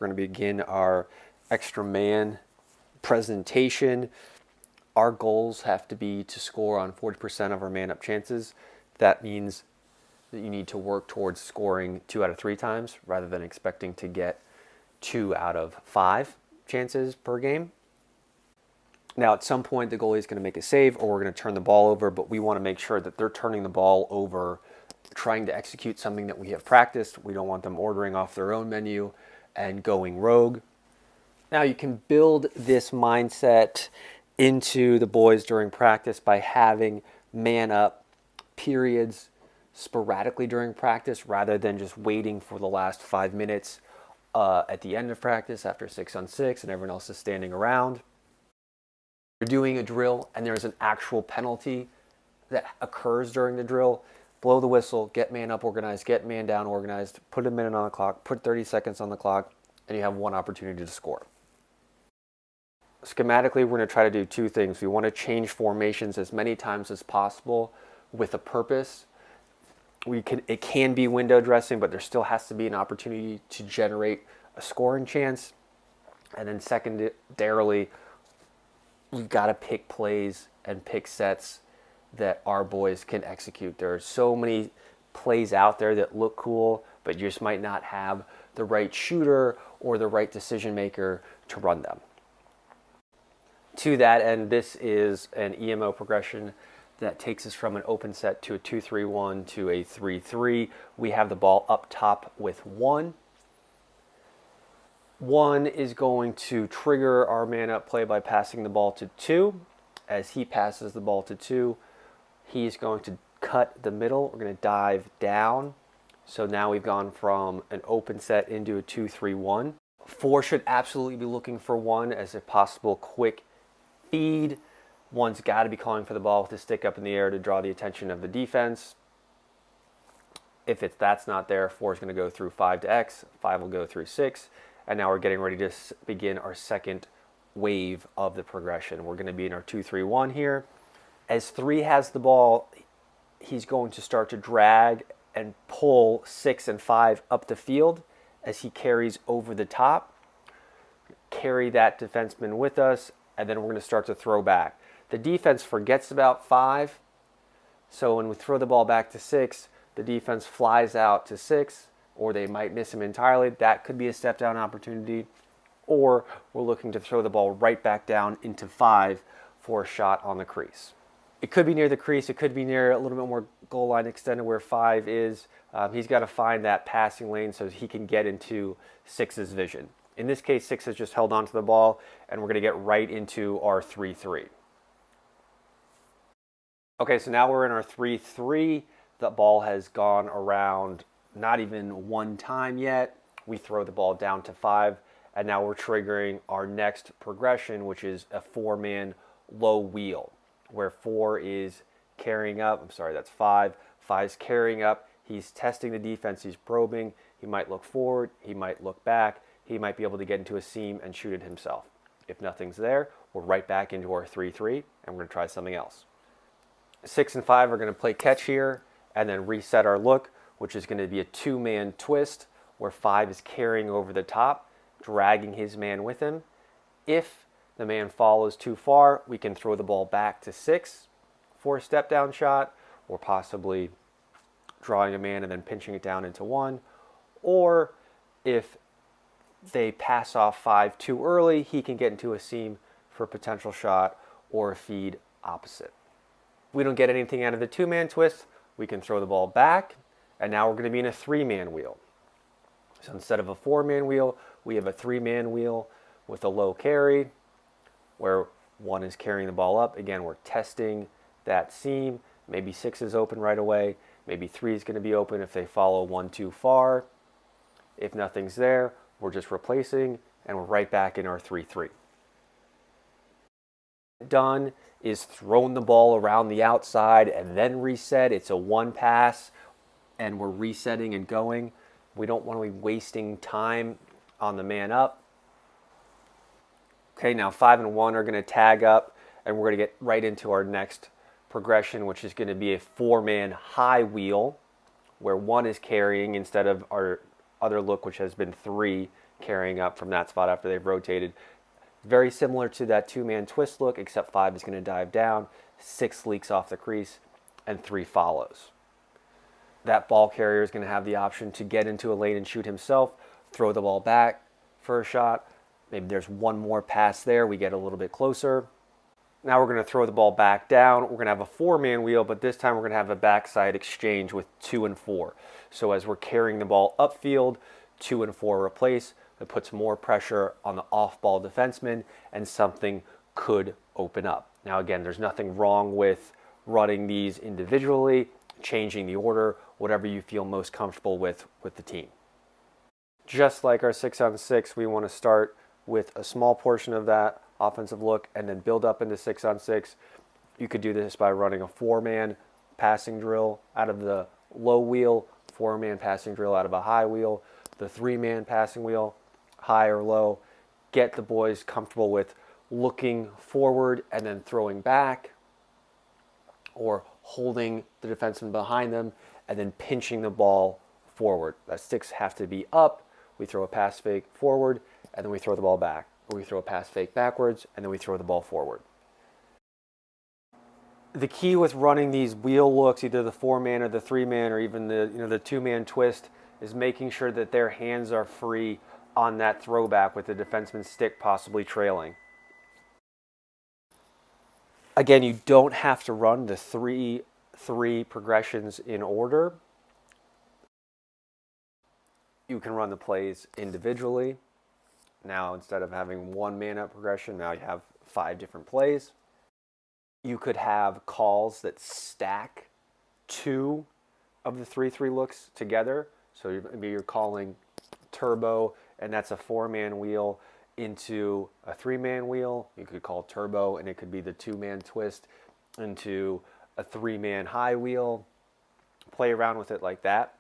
We're going to begin our extra man presentation. Our goals have to be to score on 40% of our man-up chances. That means that you need to work towards scoring 2 out of 3 times rather than expecting to get 2 out of 5 chances per game. Now, at some point, the goalie is going to make a save or we're going to turn the ball over, but we want to make sure that they're turning the ball over, trying to execute something that we have practiced. We don't want them ordering off their own menu and going rogue. Now, you can build this mindset into the boys during practice by having man-up periods sporadically during practice rather than just waiting for the last 5 minutes at the end of practice after 6-on-6 and everyone else is standing around. You're doing a drill and there's an actual penalty that occurs during the drill. Blow the whistle, get man up organized, get man down organized, put a minute on the clock, put 30 seconds on the clock, and you have one opportunity to score. Schematically, we're going to try to do 2 things. We want to change formations as many times as possible with a purpose. It can be window dressing, but there still has to be an opportunity to generate a scoring chance. And then secondarily, we've got to pick plays and pick sets that our boys can execute. There are so many plays out there that look cool, but you just might not have the right shooter or the right decision maker to run them. To that end, this is an EMO progression that takes us from an open set to a 2-3-1 to a 3-3. We have the ball up top with 1. 1 is going to trigger our man-up play by passing the ball to 2. As he passes the ball to 2, he's going to cut the middle. We're going to dive down. So now we've gone from an open set into a 2-3-1. 4 should absolutely be looking for 1 as a possible quick feed. 1's got to be calling for the ball with his stick up in the air to draw the attention of the defense. If that's not there, 4 is going to go through 5 to X. 5 will go through 6. And now we're getting ready to begin our second wave of the progression. We're going to be in our 2-3-1 here. As 3 has the ball, he's going to start to drag and pull 6 and 5 up the field as he carries over the top. Carry that defenseman with us, and then we're going to start to throw back. The defense forgets about 5, so when we throw the ball back to 6, the defense flies out to 6, or they might miss him entirely. That could be a step down opportunity, or we're looking to throw the ball right back down into 5 for a shot on the crease. It could be near the crease. It could be near a little bit more goal line extended where 5 is. He's got to find that passing lane so he can get into 6's vision. In this case, 6 has just held onto the ball, and we're going to get right into our 3-3. Okay, so now we're in our 3-3. The ball has gone around not even 1 time yet. We throw the ball down to 5, and now we're triggering our next progression, which is a 4-man low wheel, where 4 is carrying up. I'm sorry, that's 5. 5's carrying up. He's testing the defense. He's probing. He might look forward. He might look back. He might be able to get into a seam and shoot it himself. If nothing's there, we're right back into our 3-3, and we're going to try something else. 6 and 5 are going to play catch here and then reset our look, which is going to be a 2-man twist where 5 is carrying over the top, dragging his man with him. If the man follows too far, we can throw the ball back to 6 for a step down shot, or possibly drawing a man and then pinching it down into 1. Or if they pass off 5 too early, he can get into a seam for a potential shot or a feed opposite. If we don't get anything out of the 2-man twist, we can throw the ball back, and now we're going to be in a 3-man wheel. So instead of a 4-man wheel, we have a 3-man wheel with a low carry where 1 is carrying the ball up. Again, we're testing that seam. Maybe 6 is open right away. Maybe 3 is going to be open if they follow 1 too far. If nothing's there, we're just replacing, and we're right back in our 3-3. Done is throwing the ball around the outside and then reset. It's a 1 pass, and we're resetting and going. We don't want to be wasting time on the man up. Okay, now 5 and 1 are going to tag up, and we're going to get right into our next progression, which is going to be a 4-man high wheel, where 1 is carrying instead of our other look, which has been 3 carrying up from that spot after they've rotated. Very similar to that two-man twist look, except 5 is going to dive down, 6 leaks off the crease, and 3 follows. That ball carrier is going to have the option to get into a lane and shoot himself, throw the ball back for a shot. Maybe there's one more pass there. We get a little bit closer. Now we're going to throw the ball back down. We're going to have a 4-man wheel, but this time we're going to have a backside exchange with 2 and 4. So as we're carrying the ball upfield, 2 and 4 replace. It puts more pressure on the off-ball defenseman, and something could open up. Now again, there's nothing wrong with running these individually, changing the order, whatever you feel most comfortable with the team. Just like our 6-on-6, we want to start with a small portion of that offensive look and then build up into 6-on-6. You could do this by running a 4-man passing drill out of the low wheel, 4-man passing drill out of a high wheel, the 3-man passing wheel, high or low. Get the boys comfortable with looking forward and then throwing back, or holding the defenseman behind them and then pinching the ball forward. That sticks have to be up. We throw a pass fake forward and then we throw the ball back. Or we throw a pass fake backwards and then we throw the ball forward. The key with running these wheel looks, either the 4-man or the 3-man or even the 2-man twist, is making sure that their hands are free on that throwback with the defenseman's stick possibly trailing. Again, you don't have to run the 3-3 progressions in order. You can run the plays individually. Now, instead of having 1 man-up progression, now you have 5 different plays. You could have calls that stack 2 of the 3-3 looks together. So maybe you're calling turbo, and that's a 4-man wheel into a 3-man wheel. You could call turbo, and it could be the 2-man twist into a 3-man high wheel. Play around with it like that.